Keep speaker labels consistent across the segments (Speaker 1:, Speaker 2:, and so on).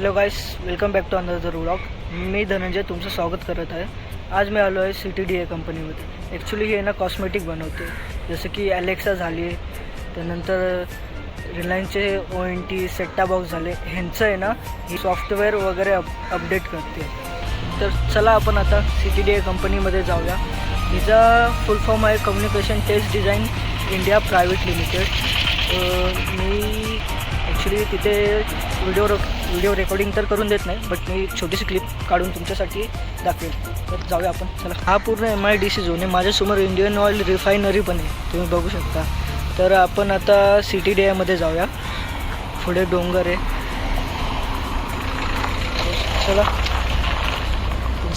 Speaker 1: Hello guys, welcome back to another vlog. मी धनंजय तुमचं स्वागत करत आहे. आज मी आलो आहे CTDA कंपनीमध्ये. ॲक्च्युली हे ना कॉस्मेटिक बनवते, जसं की अलेक्सा झाली, त्यानंतर रिलायन्सचे ONT सेट्टा बॉक्स झाले. ह्यांचं आहे ना ही सॉफ्टवेअर वगैरे अपडेट करते. तर चला आपण आता CTDA कंपनीमध्ये जाऊया. हिचा फुल फॉर्म आहे communication test design India private limited. मी ॲक्च्युली तिथे व्हिडिओ रेकॉर्डिंग तर करून देत नाही, बट मी छोटीशी क्लिप काढून तुमच्यासाठी दाखवेल. तर जाऊया आपण. चला, हा पूर्ण MIDC झोन आहे. माझ्यासमोर इंडियन ऑइल रिफायनरी पण आहे, तुम्ही बघू शकता. तर आपण आता CTDAमध्ये जाऊया. पुढे डोंगर आहे. चला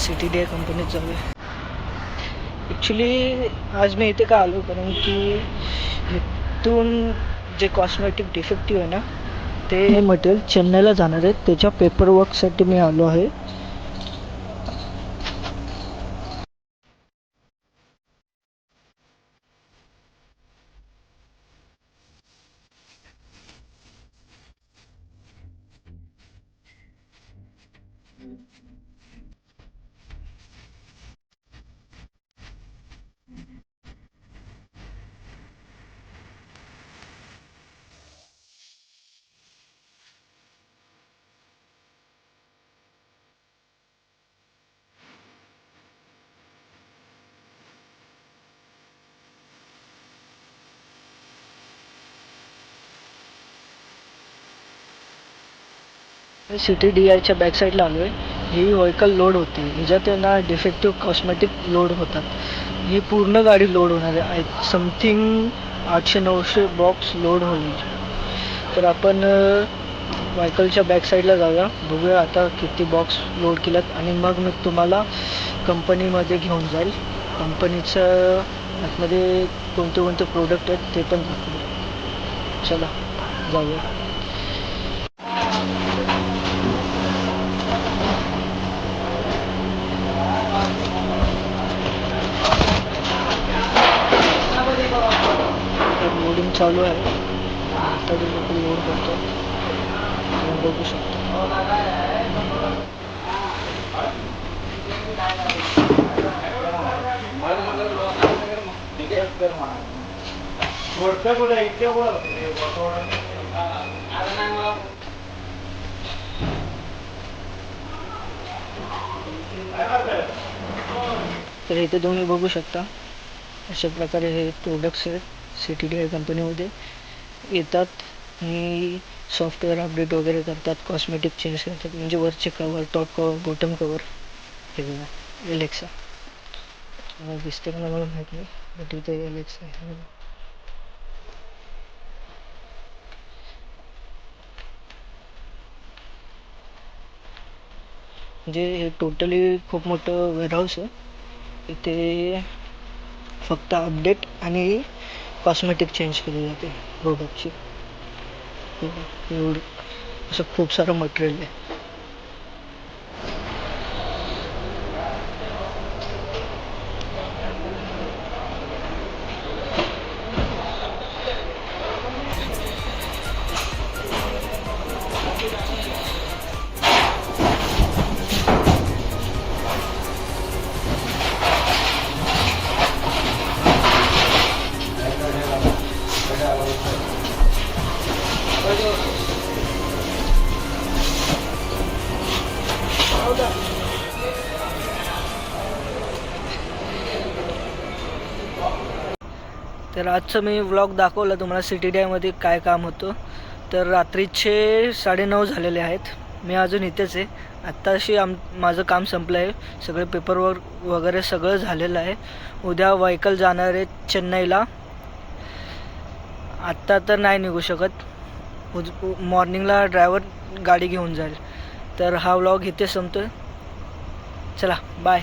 Speaker 1: CTDA कंपनीत जाऊया. ॲक्च्युली आज मी इथे का आलो, कारण की इथून जे कॉस्मेटिक डिफेक्टिव्ह आहे ना, ते मटेरियल चेन्नईला जाणार आहे. त्याच्या पेपरवर्कसाठी मी आलो आहे. CTDAच्या बॅक साईडला आलो आहे. ही व्हेकल लोड होते, ह्याच्यात ना डिफेक्टिव्ह कॉस्मेटिक लोड होतात. ही पूर्ण गाडी लोड होणार आहे. समथिंग 800-900 बॉक्स लोड होईल. तर आपण व्हेकलच्या बॅक साईडला जाऊया, बघूया आता किती बॉक्स लोड केल्यात, आणि मग मी तुम्हाला कंपनीमध्ये घेऊन जाईल. कंपनीचं आतमध्ये कोणते कोणते प्रोडक्ट आहेत ते पण दाखवू. चला जाऊया. लोडिंग चालू आहे. आता लोड करतो, तुम्ही बघू शकता. तर इथे तुम्ही बघू शकता, अशा प्रकारे हे प्रोडक्ट्स आहेत CTDA कंपनीमध्ये येतात. आणि सॉफ्टवेअर अपडेट वगैरे करतात, कॉस्मेटिक चेंज करतात, म्हणजे वरचे cover, top cover, bottom cover. हे बघा, एलेक्सा दिसते का मला माहीत नाही, बट इथे एलेक्सा आहे. म्हणजे हे टोटली खूप मोठं वेअरहाऊस आहे. इथे फक्त अपडेट आणि कॉस्मेटिक चेंज केली जाते प्रोडक्टची. एवढं असं खूप सारं मटेरियल आहे. तर आजचं मी व्लॉग दाखवलं तुम्हाला CTDAमध्ये काय काम होतं. तर रात्रीचे 9:30 झालेले आहेत. मी अजून इथेच आहे. आत्ताशी माझं काम संपलं आहे. सगळे पेपरवर्क वगैरे सगळं झालेलं आहे. उद्या व्हेकल जाणार आहे चेन्नईला. आत्ता तर नाही निघू शकत, मॉर्निंगला ड्रायव्हर गाडी घेऊन जाईल. तर हा व्लॉग इथे संपतो. चला बाय.